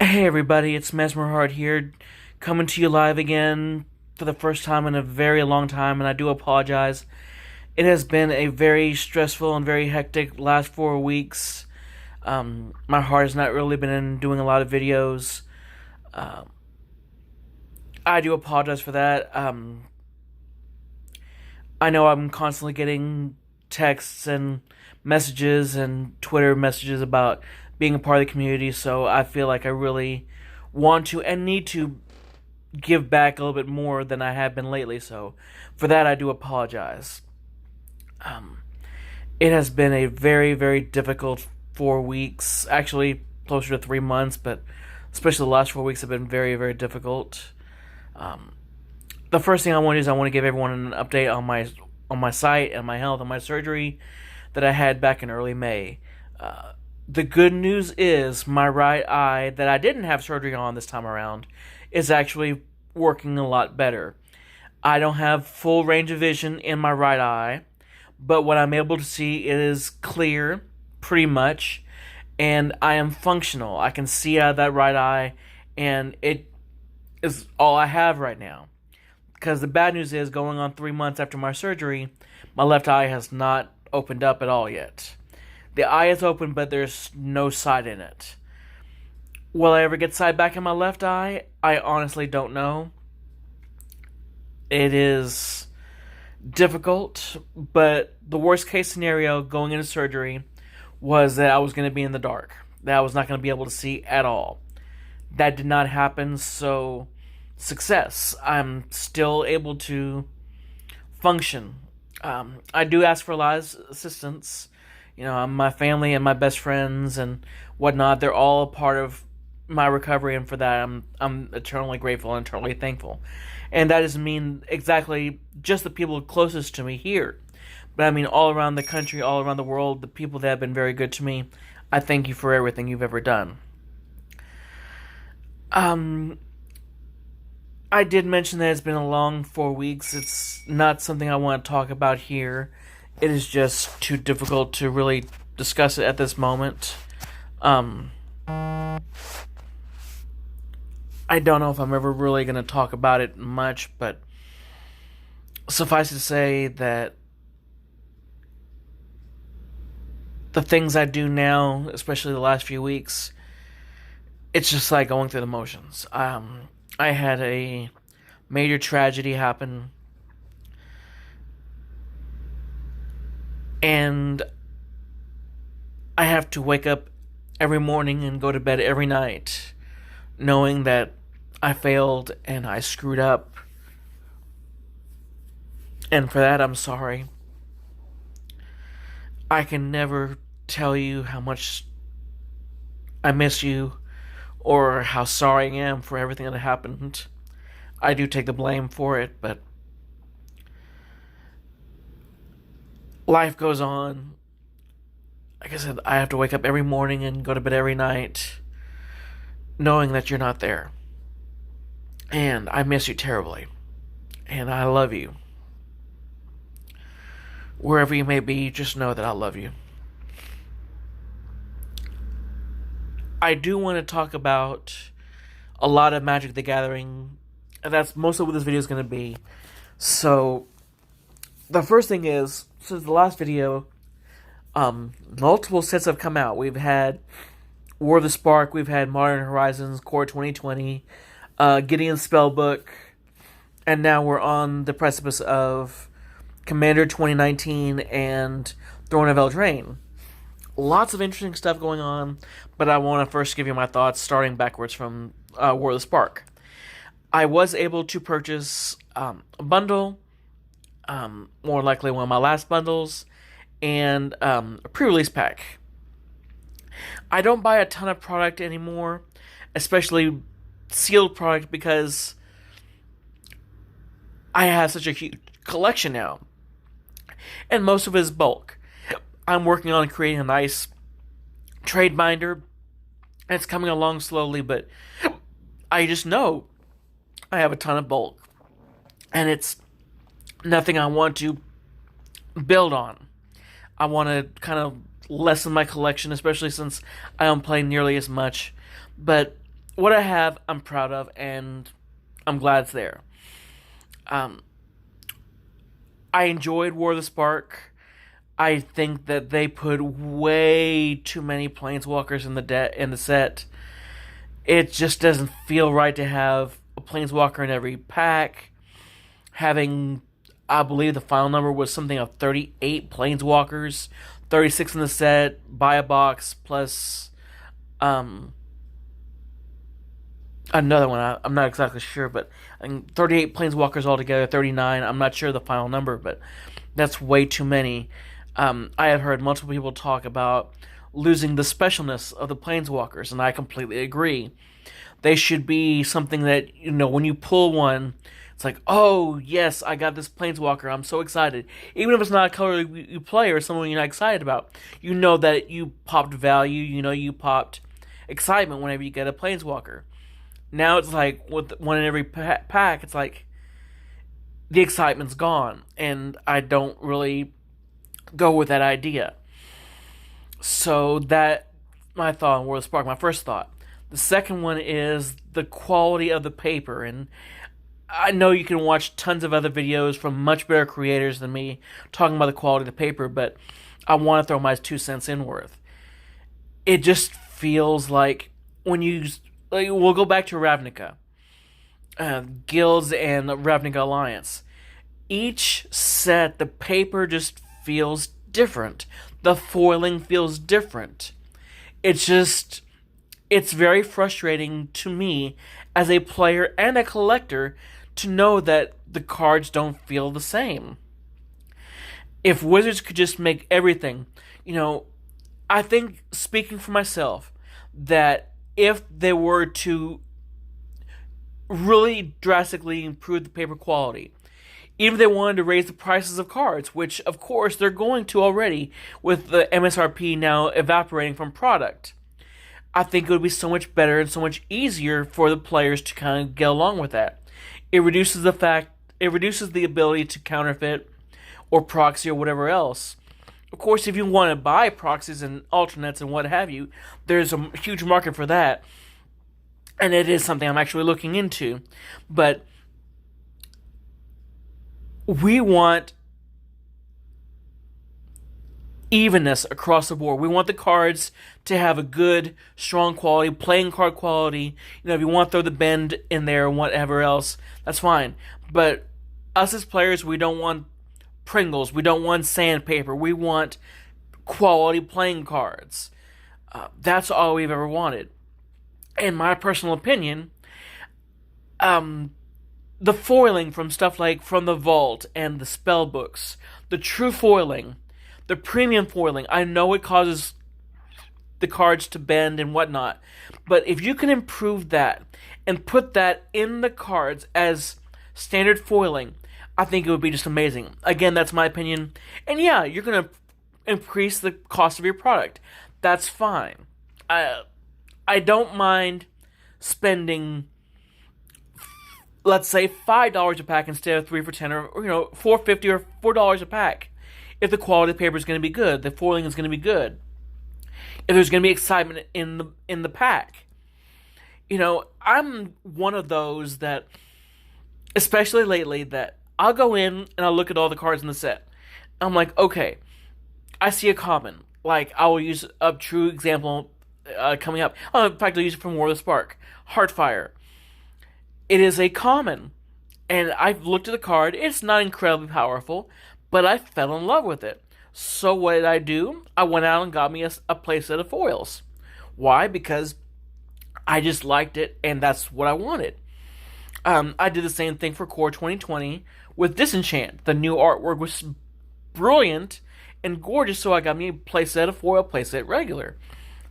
Hey everybody, it's Mesmer Heart here, coming to you live again for the first time in a very long time, and I do apologize. It has been a very stressful and very hectic last 4 weeks. My heart has not really been in doing a lot of videos. Um, I do apologize for that. I know I'm constantly getting texts and messages and Twitter messages about being a part of the community, so I feel like I really want to and need to give back a little bit more than I have been lately, so for that I do apologize. Um, it has been a very, very difficult 4 weeks, actually closer to 3 months, but especially the last 4 weeks have been very, very difficult. Um, the first thing I want to do is I want to give everyone an update on my site and my health and my surgery that I had back in early May. Uh, the good news is my right eye that I didn't have surgery on this time around is actually working a lot better. I don't have full range of vision in my right eye, but what I'm able to see it is clear, pretty much, and I am functional. I can see out of that right eye, and it is all I have right now. Because the bad news is, going on 3 months after my surgery, my left eye has not opened up at all yet. The eye is open, but there's no sight in it. Will I ever get sight back in my left eye? I honestly don't know. It is difficult, but the worst case scenario going into surgery was that I was going to be in the dark, that I was not going to be able to see at all. That did not happen, so success. I'm still able to function. I do ask for a lot of assistance. My family and my best friends and whatnot, they're all a part of my recovery, and for that, I'm eternally grateful and eternally thankful. And that doesn't mean exactly just the people closest to me here, but I mean all around the country, all around the world, the people that have been very good to me. I thank you for everything you've ever done. I did mention that it's been a long 4 weeks. It's not something I want to talk about here. It is just too difficult to really discuss it at this moment. I don't know if I'm ever really going to talk about it much, but suffice to say that the things I do now, especially the last few weeks, it's just like going through the motions. I had a major tragedy happen, and I have to wake up every morning and go to bed every night knowing that I failed and I screwed up. And for that, I'm sorry. I can never tell you how much I miss you or how sorry I am for everything that happened. I do take the blame for it, but life goes on. Like I said, I have to wake up every morning and go to bed every night knowing that you're not there. And I miss you terribly. And I love you. Wherever you may be, just know that I love you. I do want to talk about a lot of Magic the Gathering, and that's mostly what this video is going to be. So, the first thing is, since the last video, multiple sets have come out. We've had War of the Spark, we've had Modern Horizons, Core 2020, Gideon's Spellbook, and now we're on the precipice of Commander 2019 and Throne of Eldraine. Lots of interesting stuff going on, but I want to first give you my thoughts, starting backwards from War of the Spark. I was able to purchase a bundle, more likely one of my last bundles, and a pre-release pack. I don't buy a ton of product anymore, especially sealed product, because I have such a huge collection now, and most of it is bulk. I'm working on creating a nice trade binder, and it's coming along slowly, but I just know I have a ton of bulk, and it's nothing I want to build on. I want to kind of lessen my collection, especially since I don't play nearly as much. But what I have, I'm proud of, and I'm glad it's there. Um, I enjoyed War of the Spark. I think that they put way too many planeswalkers in the set. It just doesn't feel right to have a planeswalker in every pack. Having, I believe the final number was something of 38 planeswalkers, 36 in the set, buy a box plus um, another one. I'm not exactly sure, but I think 38 planeswalkers altogether, 39. I'm not sure the final number, but that's way too many. I have heard multiple people talk about losing the specialness of the planeswalkers, and I completely agree. They should be something that, when you pull one, it's like, oh, yes, I got this planeswalker. I'm so excited. Even if it's not a color you play or someone you're not excited about, you know that you popped value, you popped excitement whenever you get a planeswalker. Now it's like, with one in every pack, it's like, the excitement's gone, and I don't really go with that idea. So that my thought on War of the Spark, my first thought. The second one is the quality of the paper, and I know you can watch tons of other videos from much better creators than me talking about the quality of the paper, but I want to throw my 2 cents in worth. It just feels like we'll go back to Ravnica, Guilds and Ravnica Alliance. Each set, the paper just feels different. The foiling feels different. It's very frustrating to me as a player and a collector to know that the cards don't feel the same. If Wizards could just make everything, I think, speaking for myself, that if they were to really drastically improve the paper quality, even if they wanted to raise the prices of cards, which of course they're going to already with the MSRP now evaporating from product, I think it would be so much better and so much easier for the players to kind of get along with that. It reduces the ability to counterfeit or proxy or whatever else. Of course, if you want to buy proxies and alternates and what have you, there's a huge market for that. And it is something I'm actually looking into. But we want evenness across the board. We want the cards to have a good, strong quality, playing card quality. If you want to throw the bend in there or whatever else, that's fine. But us as players, we don't want Pringles. We don't want sandpaper. We want quality playing cards. That's all we've ever wanted. In my personal opinion, the foiling from stuff like From the Vault and the spell books, the true foiling, the premium foiling, I know it causes the cards to bend and whatnot, but if you can improve that and put that in the cards as standard foiling, I think it would be just amazing. Again, that's my opinion. And yeah, you're going to increase the cost of your product. That's fine. I don't mind spending, let's say, $5 a pack instead of 3 for $10, or $4.50 or $4 a pack. If the quality of the paper is going to be good, the foiling is going to be good. If there's going to be excitement in the pack. I'm one of those that, especially lately, that I'll go in and I'll look at all the cards in the set. I'm like, okay, I see a common. Like, I will use a true example coming up. Oh, in fact, I'll use it from War of the Spark. Heartfire. It is a common. And I've looked at the card. It's not incredibly powerful, but I fell in love with it. So what did I do? I went out and got me a playset of foils. Why? Because I just liked it, and that's what I wanted. I did the same thing for Core 2020 with Disenchant. The new artwork was brilliant and gorgeous, so I got me a playset of foil, playset regular.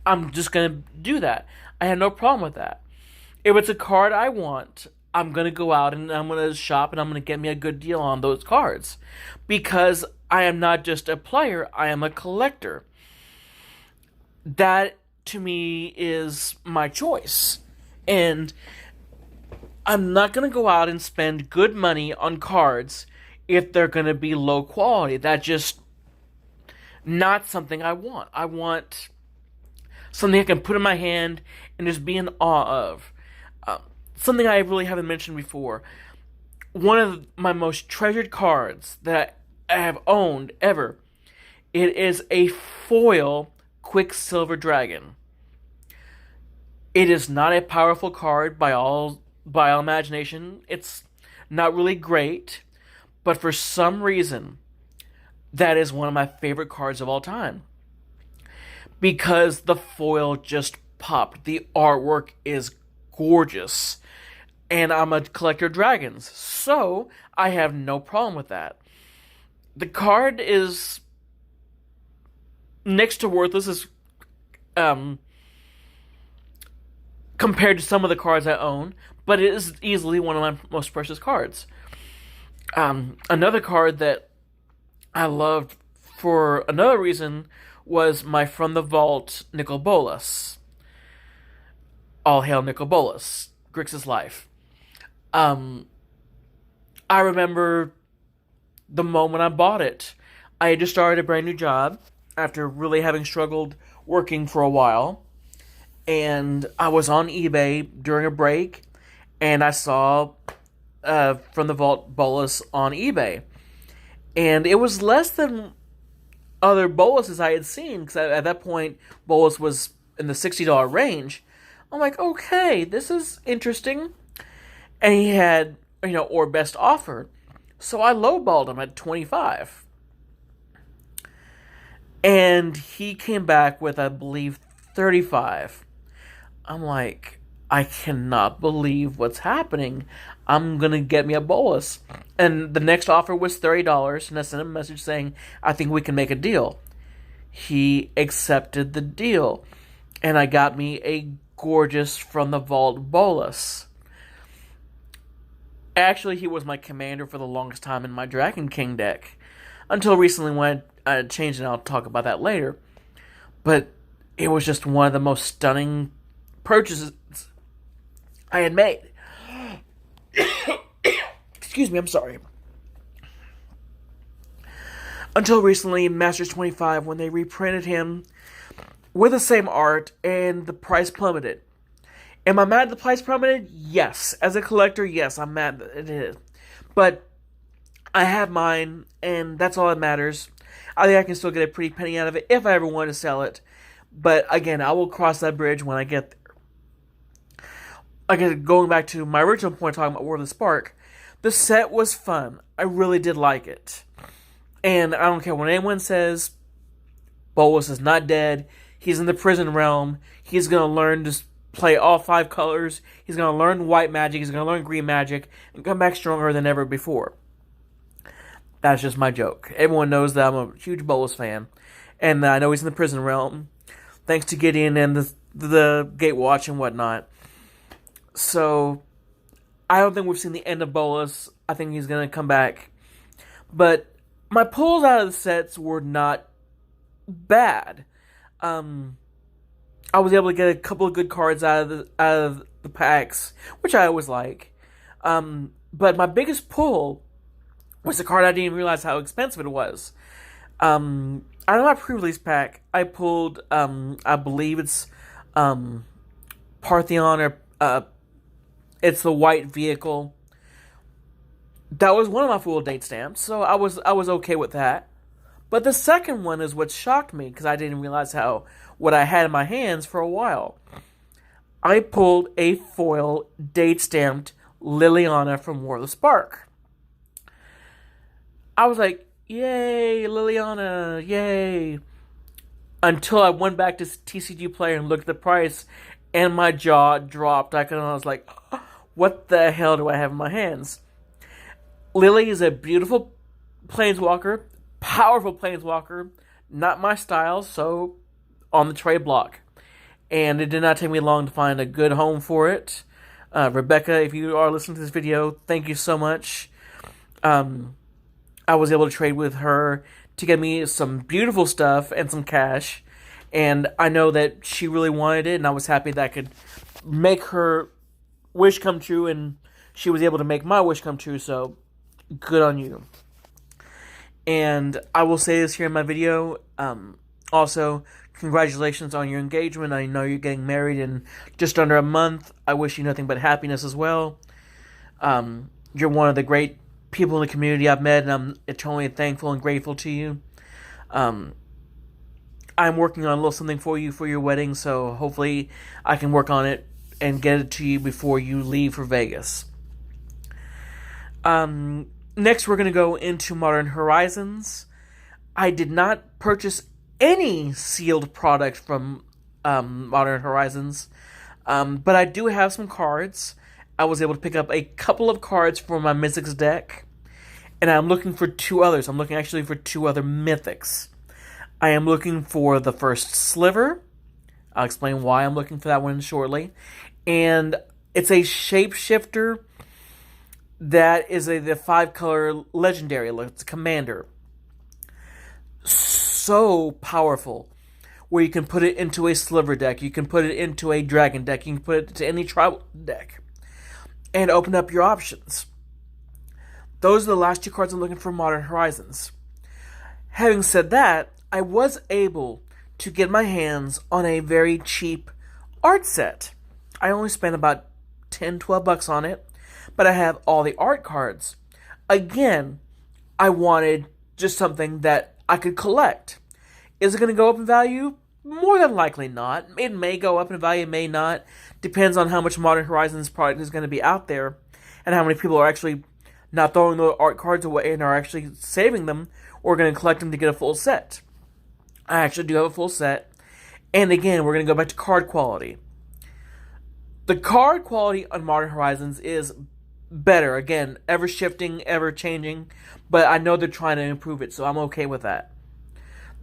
I'm just going to do that. I had no problem with that. If it's a card I want, I'm going to go out and I'm going to shop and I'm going to get me a good deal on those cards. Because I am not just a player, I am a collector. That, to me, is my choice. And I'm not going to go out and spend good money on cards if they're going to be low quality. That's just not something I want. I want something I can put in my hand and just be in awe of. Something I really haven't mentioned before. One of my most treasured cards that I have owned ever. It is a foil Quicksilver Dragon. It is not a powerful card by all imagination. It's not really great, but for some reason, that is one of my favorite cards of all time. Because the foil just popped. The artwork is gorgeous. And I'm a collector of dragons, so I have no problem with that. The card is next to worthless as compared to some of the cards I own, but it is easily one of my most precious cards. Another card that I loved for another reason was my From the Vault Nicol Bolas. All hail Nicol Bolas, Grixis life. I remember the moment I bought it. I had just started a brand new job after really having struggled working for a while. And I was on eBay during a break, and I saw From the Vault Bolas on eBay. And it was less than other Bolases I had seen, because at that point, Bolas was in the $60 range. I'm like, okay, this is interesting. And he had, or best offer. So I lowballed him at 25. And he came back with, I believe, 35. I'm like, I cannot believe what's happening. I'm going to get me a Bolas. And the next offer was $30, and I sent him a message saying, I think we can make a deal. He accepted the deal. And I got me a gorgeous From the Vault Bolas. Actually, he was my commander for the longest time in my Dragon King deck. Until recently when I changed, and I'll talk about that later. But it was just one of the most stunning purchases I had made. Excuse me, I'm sorry. Until recently, Masters 25, when they reprinted him with the same art, and the price plummeted. Am I mad the price plummeted? Yes. As a collector, yes, I'm mad that it is. But I have mine, and that's all that matters. I think I can still get a pretty penny out of it if I ever want to sell it. But again, I will cross that bridge when I get there. Again, going back to my original point talking about War of the Spark, the set was fun. I really did like it. And I don't care what anyone says, Bolas is not dead. He's in the prison realm. He's going to learn to play all 5 colors. He's going to learn white magic. He's going to learn green magic. And come back stronger than ever before. That's just my joke. Everyone knows that I'm a huge Bolas fan. And I know he's in the prison realm. Thanks to Gideon and the Gatewatch and whatnot. So, I don't think we've seen the end of Bolas. I think he's going to come back. But my pulls out of the sets were not bad. I was able to get a couple of good cards out of the packs, which I always like. But my biggest pull was the card I didn't even realize how expensive it was. Out of my pre-release pack, I pulled, I believe it's Partheon, or it's the white vehicle. That was one of my full date stamps, so I was okay with that. But the second one is what shocked me, because I didn't realize what I had in my hands for a while. I pulled a foil date-stamped Liliana from War of the Spark. I was like, yay, Liliana, yay. Until I went back to TCG Player and looked at the price, and my jaw dropped. I was like, what the hell do I have in my hands? Lily is a beautiful planeswalker, powerful planeswalker, not my style, so on the trade block. And it did not take me long to find a good home for it. Rebecca, if you are listening to this video, thank you so much. I was able to trade with her to get me some beautiful stuff and some cash. And I know that she really wanted it, and I was happy that I could make her wish come true, and she was able to make my wish come true, so good on you. And I will say this here in my video, also, Congratulations on your engagement. I know you're getting married in just under a month. I wish you nothing but happiness as well. You're one of the great people in the community I've met, and I'm eternally thankful and grateful to you. Um, I'm working on a little something for you for your wedding, so hopefully I can work on it and get it to you before you leave for Vegas. Next, we're going to go into Modern Horizons. I did not purchase any sealed product from Modern Horizons, but I do have some cards. I was able to pick up a couple of cards for my Mythics deck, and I'm looking for two others. I'm looking actually for two other Mythics. I am looking for the first Sliver. I'll explain why I'm looking for that one shortly. And it's a shapeshifter that is the 5-color legendary. It's a commander. So powerful. Where you can put it into a Sliver deck. You can put it into a Dragon deck. You can put it into any tribal deck. And open up your options. Those are the last two cards I'm looking for Modern Horizons. Having said that, I was able to get my hands on a very cheap art set. I only spent about $10-12 on it, but I have all the art cards. Again, I wanted just something that I could collect. Is it going to go up in value? More than likely not. It may go up in value, it may not. Depends on how much Modern Horizons product is going to be out there and how many people are actually not throwing the art cards away and are actually saving them or going to collect them to get a full set. I actually do have a full set. And again, we're going to go back to card quality. The card quality on Modern Horizons is better. Again, ever shifting, ever changing. But I know they're trying to improve it, so I'm okay with that.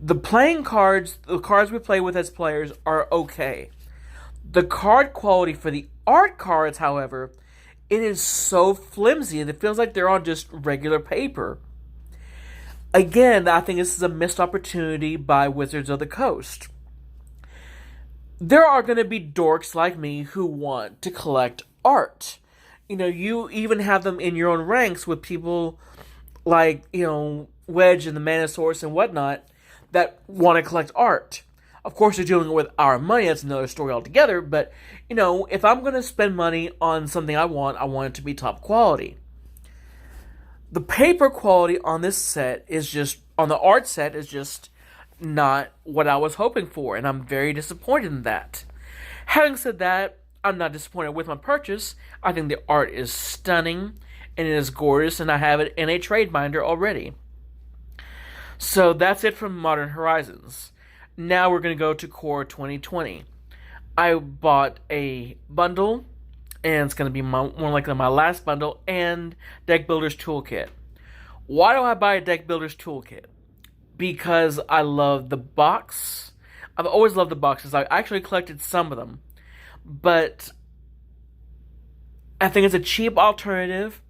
The playing cards, the cards we play with as players, are okay. The card quality for the art cards, however, it is so flimsy and it feels like they're on just regular paper. Again, I think this is a missed opportunity by Wizards of the Coast. There are going to be dorks like me who want to collect art. You know, you even have them in your own ranks with people like, Wedge and the Manosaurus and whatnot that want to collect art. Of course, they're dealing with our money. That's another story altogether. But, if I'm going to spend money on something I want it to be top quality. The paper quality on this set on the art set is just not what I was hoping for. And I'm very disappointed in that. Having said that, I'm not disappointed with my purchase. I think the art is stunning and it is gorgeous. And I have it in a trade binder already. So that's it from Modern Horizons. Now we're going to go to Core 2020. I bought a bundle, and it's going to be more likely my last bundle, and Deck Builder's Toolkit. Why do I buy a Deck Builder's Toolkit? Because I love the box. I've always loved the boxes. I actually collected some of them. But I think it's a cheap alternative,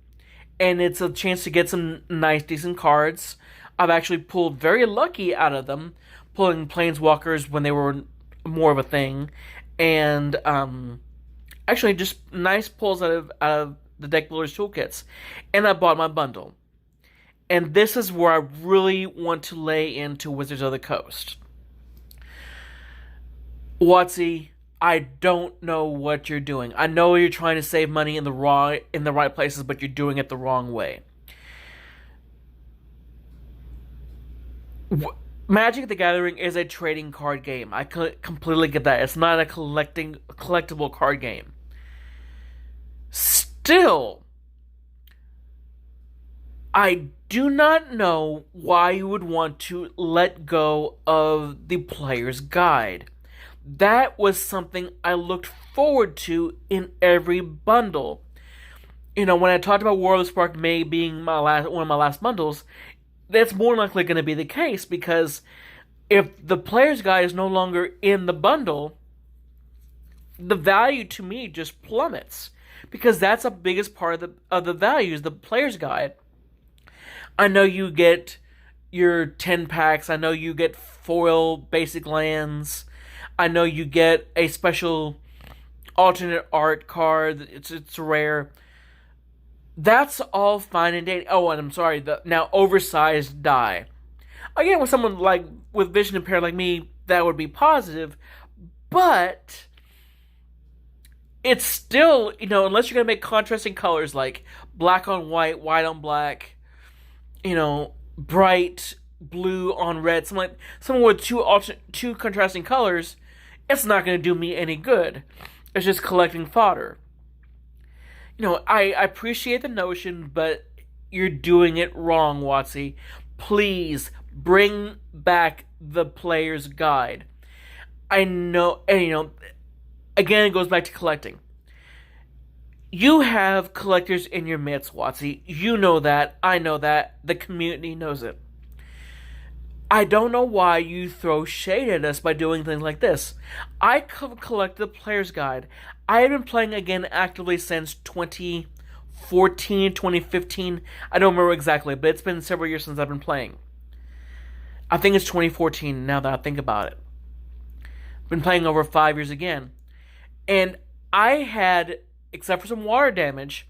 and it's a chance to get some nice, decent cards. I've actually pulled very lucky out of them, pulling Planeswalkers when they were more of a thing, and actually just nice pulls out of the Deck Builders Toolkits. And I bought my bundle. And this is where I really want to lay into Wizards of the Coast. WotC, I don't know what you're doing. I know you're trying to save money in the right places, but you're doing it the wrong way. Magic the Gathering is a trading card game. I completely get that. It's not a collectible card game. Still, I do not know why you would want to let go of the player's guide. That was something I looked forward to in every bundle. When I talked about War of the Spark May being one of my last bundles, that's more likely going to be the case, because if the player's guide is no longer in the bundle, the value to me just plummets, because that's the biggest part of the value is the player's guide. I know you get your 10 packs. I know you get foil basic lands. I know you get a special alternate art card. It's rare. That's all fine and dandy. Oh, and I'm sorry, the now oversized die. Again, with someone with vision impaired like me, that would be positive, but it's still, unless you're going to make contrasting colors like black on white, white on black, bright blue on red, something with two contrasting colors, it's not going to do me any good. It's just collecting fodder. I appreciate the notion, but you're doing it wrong, WotC. Please bring back the player's guide. I know, and again, it goes back to collecting. You have collectors in your midst, WotC. You know that. I know that. The community knows it. I don't know why you throw shade at us by doing things like this. I collected the player's guide. I have been playing again actively since 2014, 2015. I don't remember exactly, but it's been several years since I've been playing. I think it's 2014 now that I think about it. Been playing over 5 years again. And I had, except for some water damage,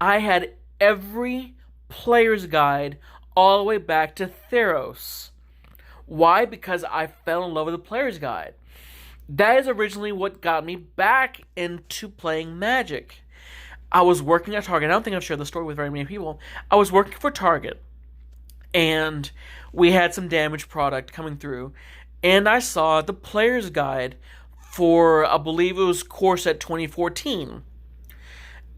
I had every player's guide all the way back to Theros. Why? Because I fell in love with the player's guide. That is originally what got me back into playing Magic. I was working at Target. I don't think I've shared the story with very many people. I was working for Target, and we had some damaged product coming through, and I saw the player's guide for, I believe it was Core Set 2014.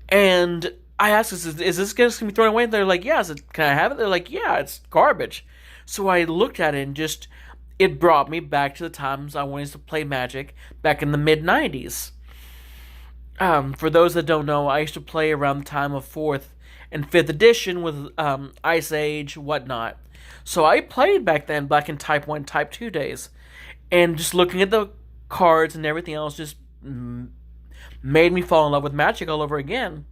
And I asked, is this going to be thrown away? And they're like, yeah. I said, can I have it? They're like, yeah, it's garbage. So I looked at it and it brought me back to the times I wanted to play Magic back in the mid-90s. For those that don't know, I used to play around the time of 4th and 5th edition with Ice Age, whatnot. So I played back then, back in Type 1, Type 2 days. And just looking at the cards and everything else just made me fall in love with Magic all over again.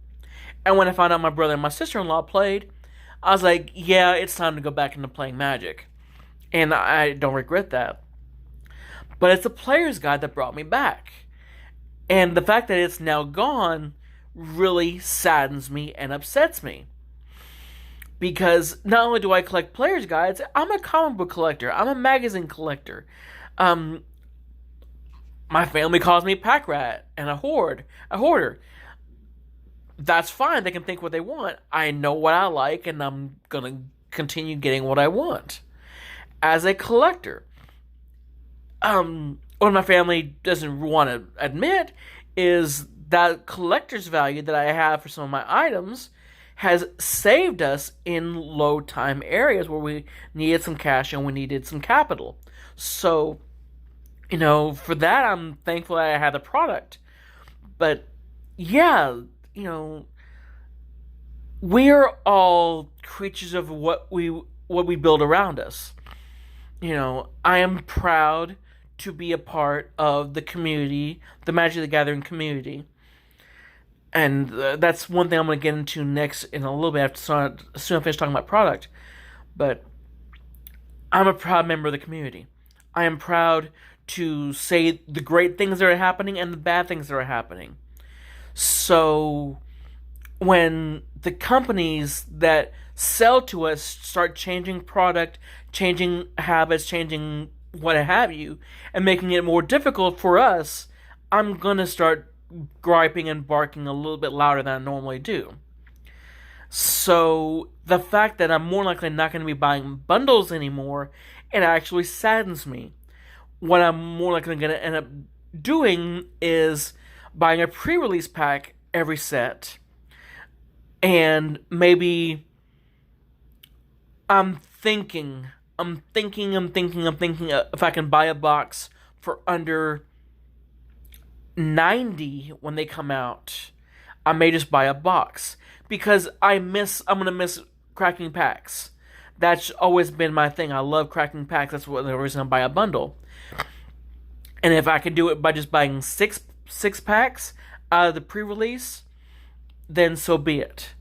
And when I found out my brother and my sister-in-law played, I was like, yeah, it's time to go back into playing Magic. And I don't regret that. But it's the player's guide that brought me back. And the fact that it's now gone really saddens me and upsets me. Because not only do I collect player's guides, I'm a comic book collector. I'm a magazine collector. My family calls me pack rat and a hoarder. That's fine. They can think what they want. I know what I like, and I'm going to continue getting what I want. As a collector, what my family doesn't want to admit is that collector's value that I have for some of my items has saved us in low time areas where we needed some cash and we needed some capital. So, for that, I'm thankful that I had the product. But, yeah, we are all creatures of what we build around us. I am proud to be a part of the community, the Magic the Gathering community. And that's one thing I'm going to get into next in a little bit as soon as I finish talking about product. But I'm a proud member of the community. I am proud to say the great things that are happening and the bad things that are happening. So when the companies that sell to us start changing product, changing habits, changing what have you, and making it more difficult for us, I'm going to start griping and barking a little bit louder than I normally do. So the fact that I'm more likely not going to be buying bundles anymore, it actually saddens me. What I'm more likely going to end up doing is buying a pre-release pack every set, and maybe I'm thinking if I can buy a box for under $90 when they come out, I may just buy a box because I'm gonna miss cracking packs. That's always been my thing. I love cracking packs. That's the reason I buy a bundle. And if I can do it by just buying six packs out of the pre-release, then so be it.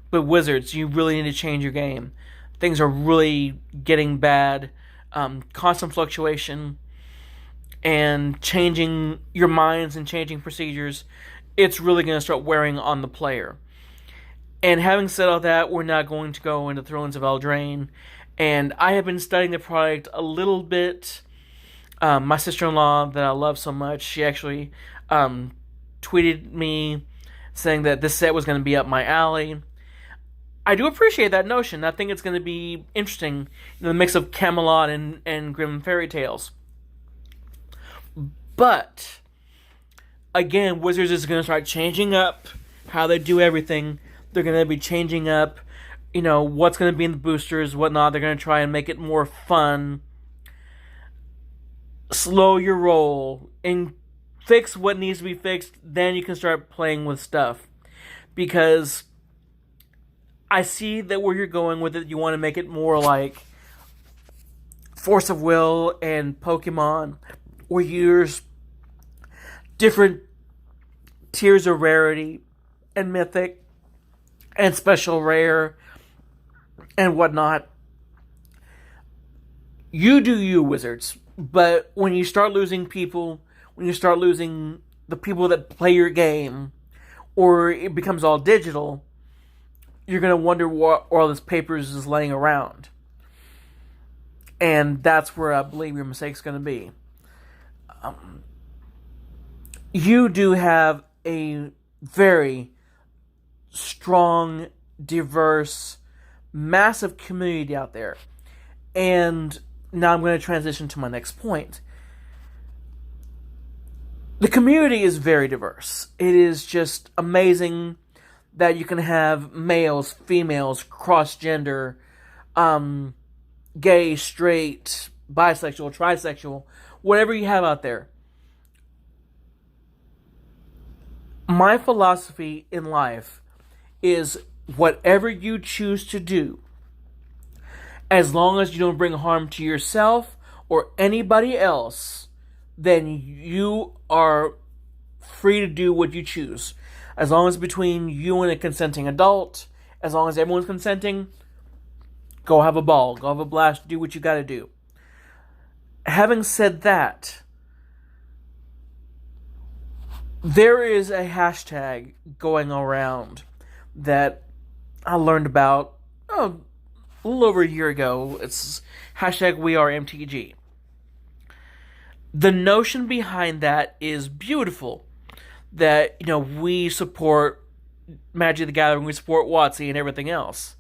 But Wizards, you really need to change your game. Things are really getting bad. Constant fluctuation and changing your minds and changing procedures. It's really going to start wearing on the player. And having said all that, we're not going to go into Thrones of Eldraine. And I have been studying the product a little bit. My sister-in-law that I love so much, she actually um, tweeted me saying that this set was going to be up my alley. I do appreciate that notion. I think it's going to be interesting, the mix of Camelot and Grimm fairy tales. But again, Wizards is going to start changing up how they do everything. They're going to be changing up, what's going to be in the boosters, whatnot. They're going to try and make it more fun. Slow your roll and fix what needs to be fixed. Then you can start playing with stuff. Because I see that where you're going with it, you want to make it more like Force of Will and Pokemon, where there's different tiers of rarity and mythic and special rare and whatnot. You do you, Wizards. But when you start losing people, when you start losing the people that play your game, or it becomes all digital, you're going to wonder what all this papers is laying around. And that's where I believe your mistake's going to be. You do have a very strong, diverse, massive community out there. And now I'm going to transition to my next point. The community is very diverse. It is just amazing that you can have males, females, cross-gender, gay, straight, bisexual, trisexual, whatever you have out there. My philosophy in life is whatever you choose to do, as long as you don't bring harm to yourself or anybody else, then you are free to do what you choose. As long as it's between you and a consenting adult, as long as everyone's consenting, go have a ball, go have a blast, do what you gotta do. Having said that, there is a hashtag going around that I learned about a little over a year ago. It's hashtag We Are MTG. The notion behind that is beautiful. That, we support Magic the Gathering, we support WotC and everything else.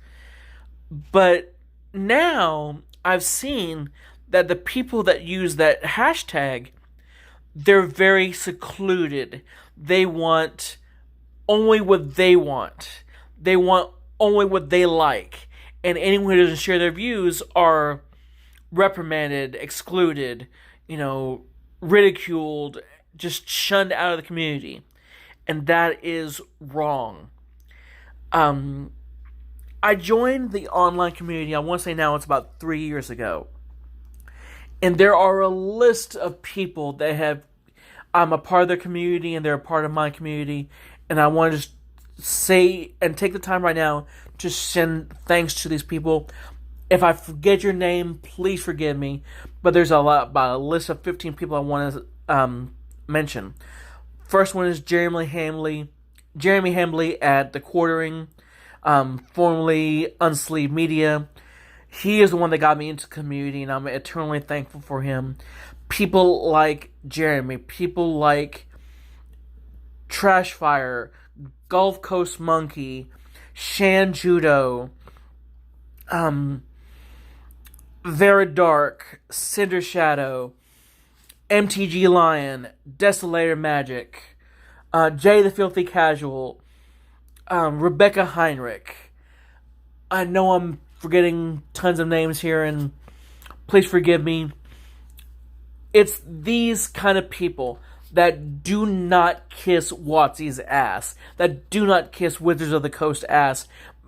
But now I've seen that the people that use that hashtag, they're very secluded. They want only what they want. They want only what they like. And anyone who doesn't share their views are reprimanded, excluded, ridiculed, just shunned out of the community. And that is wrong. I joined the online community, I want to say now it's about 3 years ago. And there are a list of people that I'm a part of their community and they're a part of my community. And I want to just say and take the time right now to send thanks to these people. If I forget your name, please forgive me. But there's about a list of 15 people I want to mention. First one is Jeremy Hambley at The Quartering, formerly Unsleeved Media. He is the one that got me into the community, and I'm eternally thankful for him. People like Jeremy, people like Trashfire, Gulf Coast Monkey, Shan Judo, Vera Dark, Cinder Shadow, MTG Lion, Desolator Magic, Jay the Filthy Casual, Rebecca Heinrich. I know I'm forgetting tons of names here, and please forgive me. It's these kind of people that do not kiss WotC's ass, that do not kiss Wizards of the Coast ass,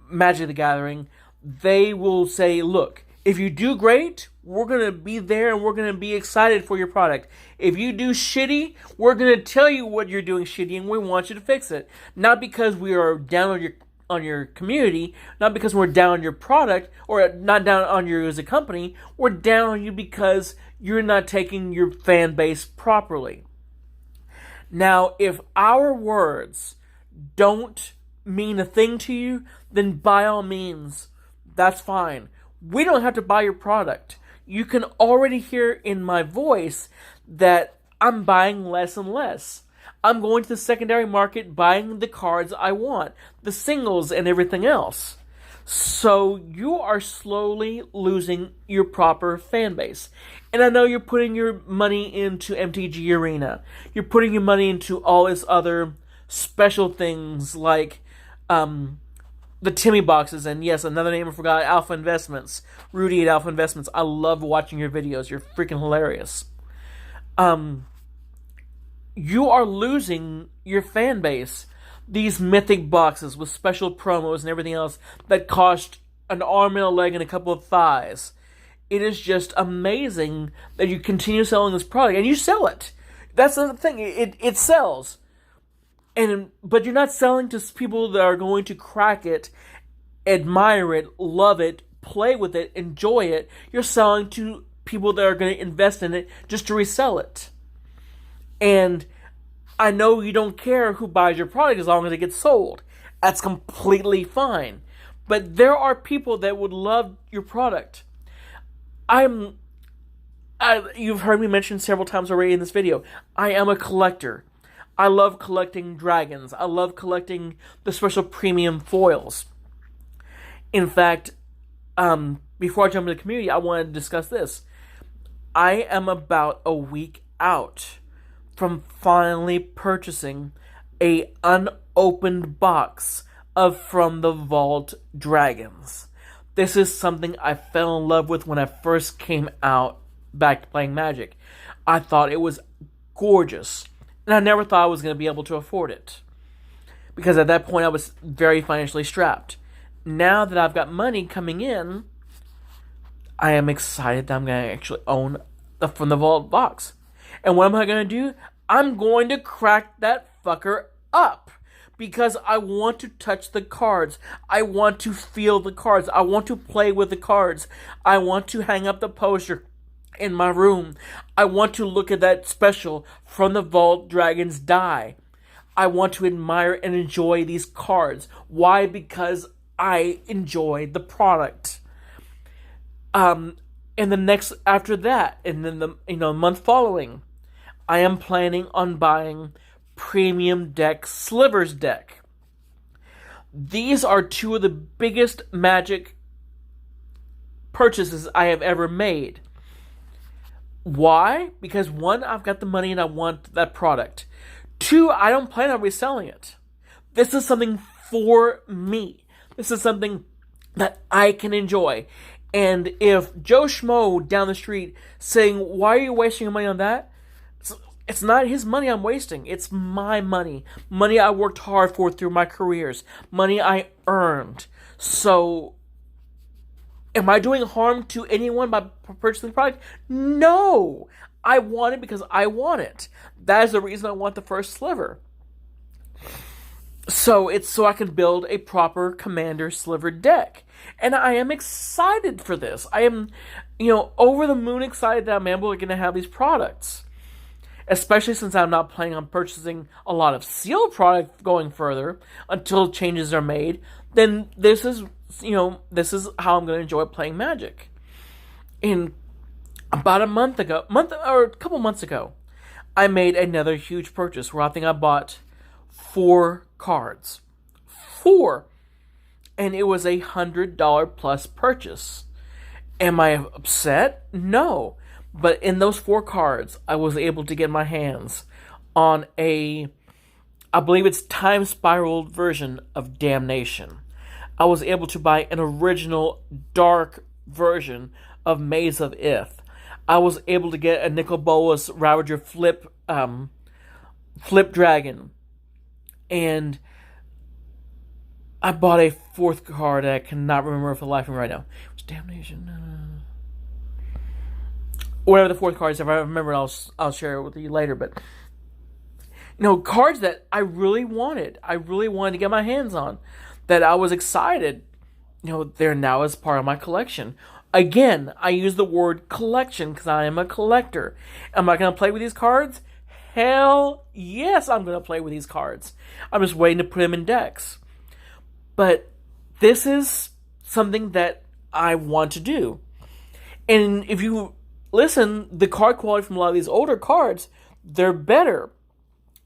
Magic the Gathering. They will say, look, if you do great, we're going to be there and we're going to be excited for your product. If you do shitty, we're going to tell you what you're doing shitty and we want you to fix it. Not because we are down on your community, not because we're down on your product, or not down on you as a company. We're down on you because you're not taking your fan base properly. Now, if our words don't mean a thing to you, then by all means, that's fine. We don't have to buy your product. you can already hear in my voice that I'm buying less and less. I'm going to the secondary market buying the cards I want, the singles and everything else. So you are slowly losing your proper fan base. And I know you're putting your money into MTG Arena. You're putting your money into all this other special things like the Timmy boxes, and yes, another name I forgot, Alpha Investments. Rudy at Alpha Investments. I love watching your videos. You're freaking hilarious. You are losing your fan base. These mythic boxes with special promos and everything else that cost an arm and a leg and a couple of thighs. It is just amazing that you continue selling this product, and you sell it. That's the thing. It sells. But you're not selling to people that are going to crack it, admire it, love it, play with it, enjoy it. You're selling to people that are going to invest in it just to resell it. And I know you don't care who buys your product as long as it gets sold. That's completely fine. But there are people that would love your product. You've heard me mention several times already in this video, I am a collector. I love collecting dragons. I love collecting the special premium foils. In fact, before I jump into the community, I want to discuss this. I am about a week out from finally purchasing a unopened box of From the Vault dragons. This is something I fell in love with when I first came out back to playing Magic. I thought it was gorgeous. And I never thought I was going to be able to afford it. Because at that point I was very financially strapped. Now that I've got money coming in, I am excited that I'm going to actually own the From the Vault box. And what am I going to do? I'm going to crack that fucker up. Because I want to touch the cards. I want to feel the cards. I want to play with the cards. I want to hang up the poster in my room. I want to look at that special From the Vault Dragons die. I want to admire and enjoy these cards. Why? Because I enjoy the product. And the next after that, and then the month following, I am planning on buying Premium Deck Slivers deck. These are two of the biggest Magic purchases I have ever made. Why? Because one, I've got the money and I want that product. Two, I don't plan on reselling it. This is something for me. This is something that I can enjoy. And if Joe Schmo down the street saying, why are you wasting your money on that? It's not his money I'm wasting. It's my money. Money I worked hard for through my careers. Money I earned. So, am I doing harm to anyone by purchasing the product? No! I want it because I want it. That is the reason I want the first sliver. So, it's so I can build a proper Commander sliver deck. And I am excited for this. I am, over the moon excited that I'm able to have these products. Especially since I'm not planning on purchasing a lot of sealed product going further until changes are made, then this is how I'm going to enjoy playing Magic. In about a couple months ago, I made another huge purchase where I think I bought 4 cards. 4! And it was $100 plus purchase. Am I upset? No. But in those 4 cards, I was able to get my hands on I believe it's time spiraled version of Damnation. I was able to buy an original dark version of Maze of Ith. I was able to get a Nicol Bolas Ravager flip dragon. And I bought a 4th card that I cannot remember for the life of me right now. It was Damnation. Whatever the 4th card is, if I remember, I'll share it with you later. But cards that I really wanted to get my hands on, that I was excited. They're now as part of my collection. Again, I use the word collection because I am a collector. Am I going to play with these cards? Hell yes, I'm going to play with these cards. I'm just waiting to put them in decks. But this is something that I want to do. And if you listen, the card quality from a lot of these older cards, they're better.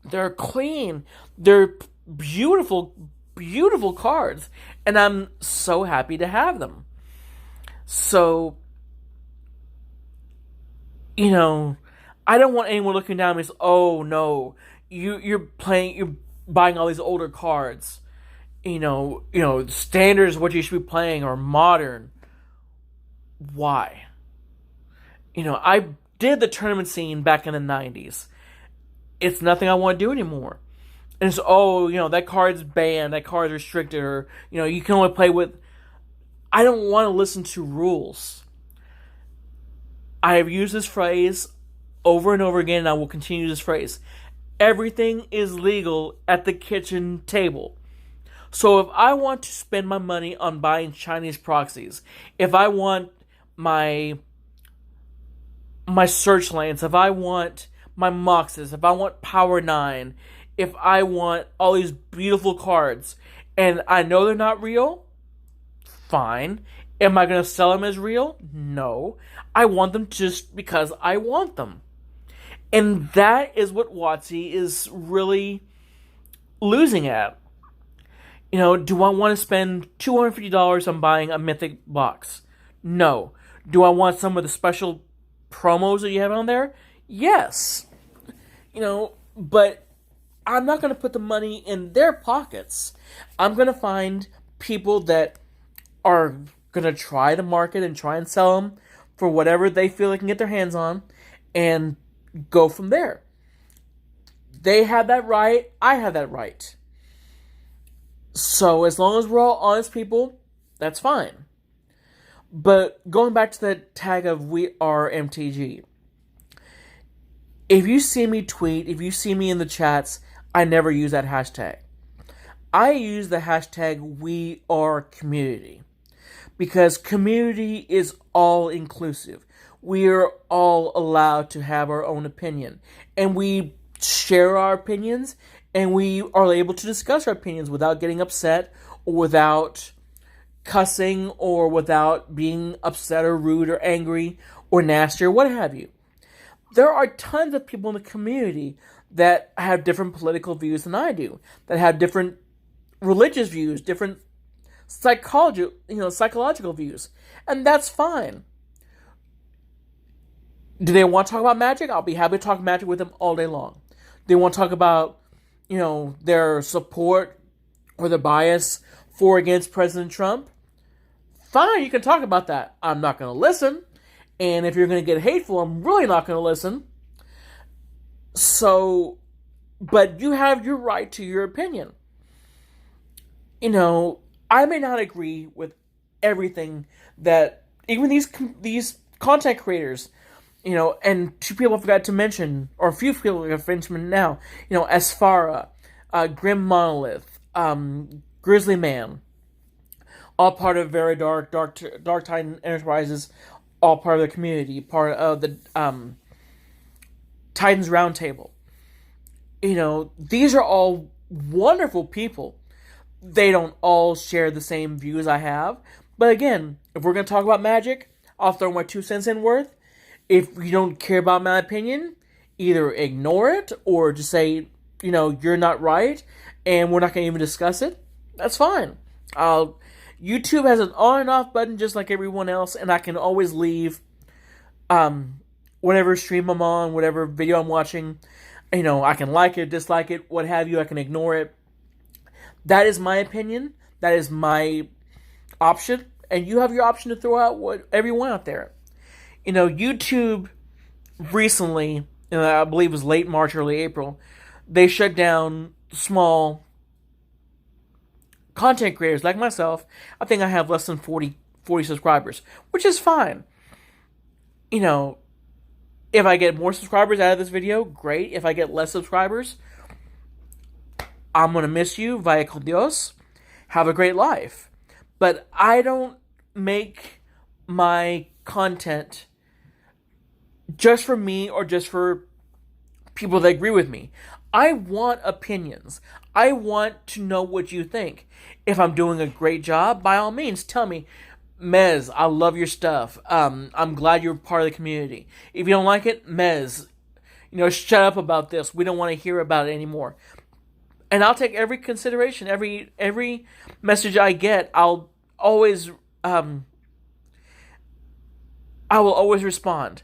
They're clean. They're beautiful, beautiful cards. And I'm so happy to have them. So, you know, I don't want anyone looking down at me and say, oh no, you're buying all these older cards. Standard is what you should be playing or modern. Why? I did the tournament scene back in the 90s. It's nothing I want to do anymore. And it's, that card's banned, that card's restricted, or, you can only play with. I don't want to listen to rules. I have used this phrase over and over again, and I will continue this phrase. Everything is legal at the kitchen table. So if I want to spend my money on buying Chinese proxies, if I want my Searchlands, if I want my Moxes, if I want Power 9, if I want all these beautiful cards, and I know they're not real, fine. Am I going to sell them as real? No. I want them just because I want them. And that is what WotC is really losing at. Do I want to spend $250 on buying a Mythic box? No. Do I want some of the special promos that you have on there? Yes. But I'm not going to put the money in their pockets. I'm going to find people that are going to try the market and try and sell them for whatever they feel they can get their hands on and go from there. They have that right. I have that right. So as long as we're all honest people, that's fine. But going back to the tag of We Are MTG, if you see me tweet, if you see me in the chats, I never use that hashtag. I use the hashtag We Are Community. Because community is all inclusive. We are all allowed to have our own opinion. And we share our opinions, and we are able to discuss our opinions without getting upset, or without cussing, or without being upset or rude or angry or nasty or what have you. There are tons of people in the community that have different political views than I do, that have different religious views, different psychological views, and that's fine. Do they want to talk about Magic? I'll be happy to talk Magic with them all day long. Do they want to talk about, their support or their bias for or against President Trump? Fine, you can talk about that. I'm not going to listen, and if you're going to get hateful, I'm really not going to listen. So, but you have your right to your opinion. I may not agree with everything that even these content creators, and two people I forgot to mention, or a few people I forgot to mention now, Asfara, Grim Monolith, Grizzly Man, all part of Very Dark Titan Enterprises, all part of the community, part of the Titans Roundtable. These are all wonderful people. They don't all share the same views I have. But again, if we're going to talk about Magic, I'll throw my 2 cents in worth. If you don't care about my opinion, either ignore it or just say, you're not right and we're not going to even discuss it. That's fine. YouTube has an on and off button just like everyone else, and I can always leave whatever stream I'm on, whatever video I'm watching. I can like it, dislike it, what have you. I can ignore it. That is my opinion. That is my option. And you have your option to throw out whatever you want out there. YouTube recently, I believe it was late March, early April, they shut down small content creators like myself. I think I have less than 40 subscribers, which is fine. If I get more subscribers out of this video, great. If I get less subscribers, I'm going to miss you. Vaya con Dios. Have a great life. But I don't make my content just for me or just for people that agree with me. I want opinions. I want to know what you think. If I'm doing a great job, by all means, tell me, Mez, I love your stuff. I'm glad you're part of the community. If you don't like it, Mez, shut up about this. We don't want to hear about it anymore. And I'll take every consideration, every message I get. Always, um, I will always respond.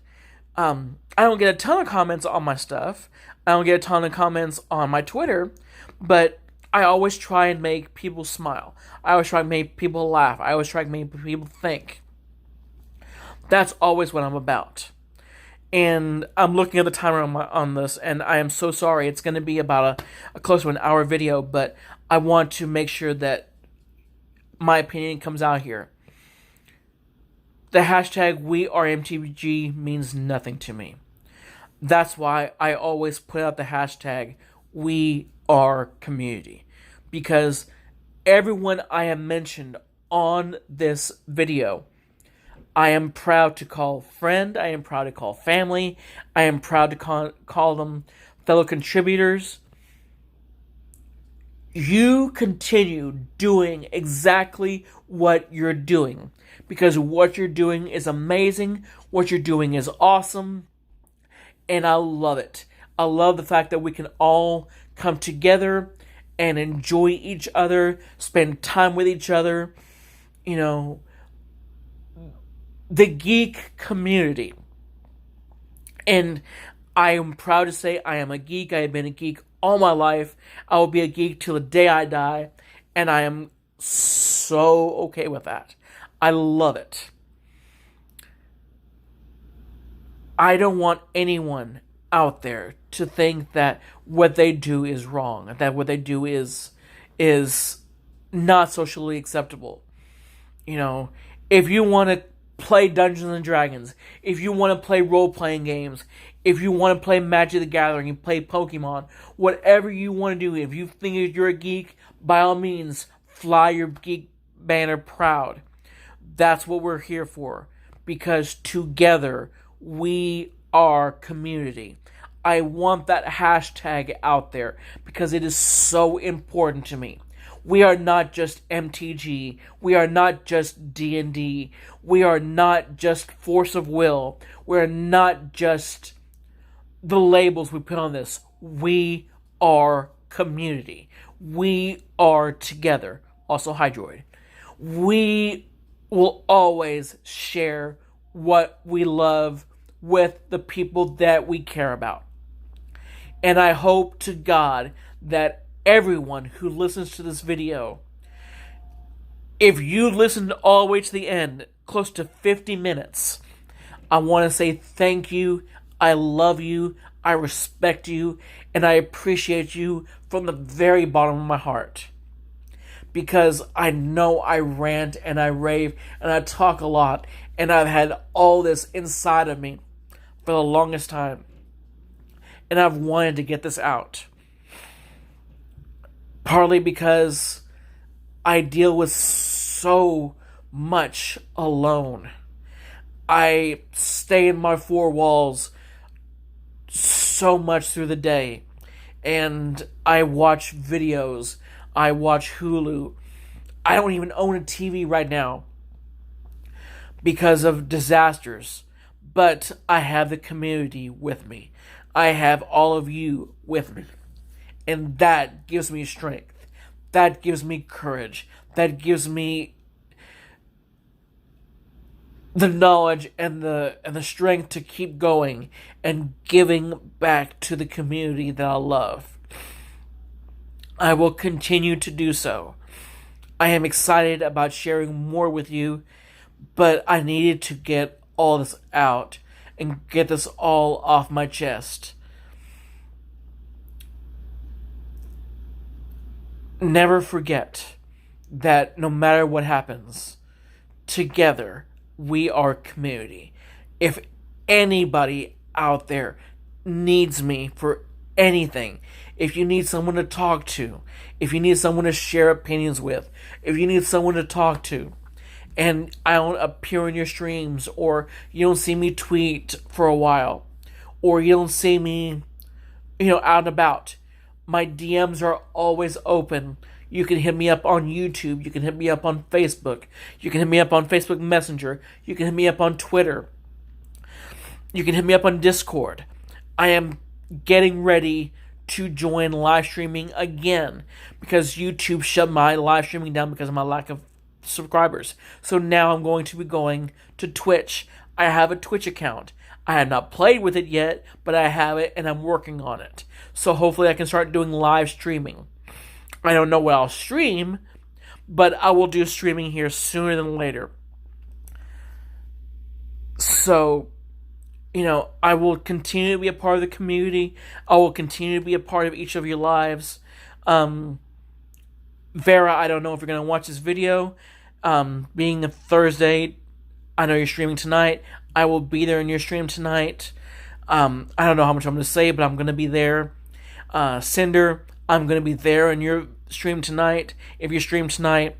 I don't get a ton of comments on my stuff. I don't get a ton of comments on my Twitter, but I always try and make people smile. I always try to make people laugh. I always try to make people think. That's always what I'm about. And I'm looking at the timer on this, and I am so sorry. It's going to be about a close to an hour video, but I want to make sure that my opinion comes out here. The hashtag We Are MTG means nothing to me. That's why I always put out the hashtag We Are Community. Because everyone I have mentioned on this video, I am proud to call friend, I am proud to call family, I am proud to call them fellow contributors. You continue doing exactly what you're doing, because what you're doing is amazing, what you're doing is awesome, and I love it. I love the fact that we can all come together and enjoy each other, spend time with each other. The geek community. And I am proud to say I am a geek. I have been a geek all my life. I will be a geek till the day I die. And I am so okay with that. I love it. I don't want anyone out there to think that what they do is wrong, that what they do is not socially acceptable. If you want to play Dungeons and Dragons, if you want to play role-playing games, if you want to play Magic the Gathering and play Pokemon, whatever you want to do, if you think you're a geek, by all means, fly your geek banner proud. That's what we're here for, because together we are community. I want that hashtag out there because it is so important to me. We are not just MTG. We are not just D&D. We are not just Force of Will. We are not just the labels we put on this. We are community. We are together. Also, Hydroid. We will always share what we love with the people that we care about. And I hope to God that everyone who listens to this video, if you listened all the way to the end, close to 50 minutes, I want to say thank you, I love you, I respect you, and I appreciate you from the very bottom of my heart. Because I know I rant and I rave and I talk a lot, and I've had all this inside of me for the longest time. And I've wanted to get this out. Partly because I deal with so much alone. I stay in my four walls so much through the day. And I watch videos. I watch Hulu. I don't even own a TV right now because of disasters. But I have the community with me. I have all of you with me. And that gives me strength. That gives me courage. That gives me the knowledge and the strength to keep going and giving back to the community that I love. I will continue to do so. I am excited about sharing more with you, but I needed to get all this out and get this all off my chest. Never forget that no matter what happens, together we are community. If anybody out there needs me for anything, if you need someone to talk to, if you need someone to share opinions with, if you need someone to talk to, and I don't appear in your streams, or you don't see me tweet for a while, or you don't see me, out and about, my DMs are always open. You can hit me up on YouTube. You can hit me up on Facebook. You can hit me up on Facebook Messenger. You can hit me up on Twitter. You can hit me up on Discord. I am getting ready to join live streaming again because YouTube shut my live streaming down because of my lack of subscribers. So now I'm going to be going to Twitch. I have a Twitch account. I have not played with it yet, but I have it and I'm working on it. So hopefully I can start doing live streaming. I don't know what I'll stream, but I will do streaming here sooner than later. So, I will continue to be a part of the community. I will continue to be a part of each of your lives. Vera, I don't know if you're going to watch this video. Being a Thursday, I know you're streaming tonight. I will be there in your stream tonight. I don't know how much I'm going to say, but I'm going to be there. Cinder, I'm going to be there in your stream tonight. If you stream tonight,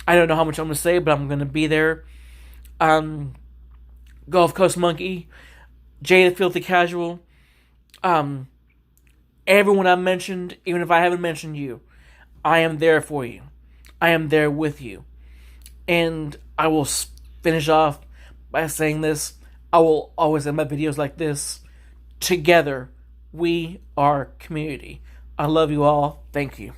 I don't know how much I'm going to say, but I'm going to be there. Gulf Coast Monkey, Jay the Filthy Casual, everyone I've mentioned, even if I haven't mentioned you, I am there for you. I am there with you. And I will finish off by saying this. I will always end my videos like this. Together, we are community. I love you all. Thank you.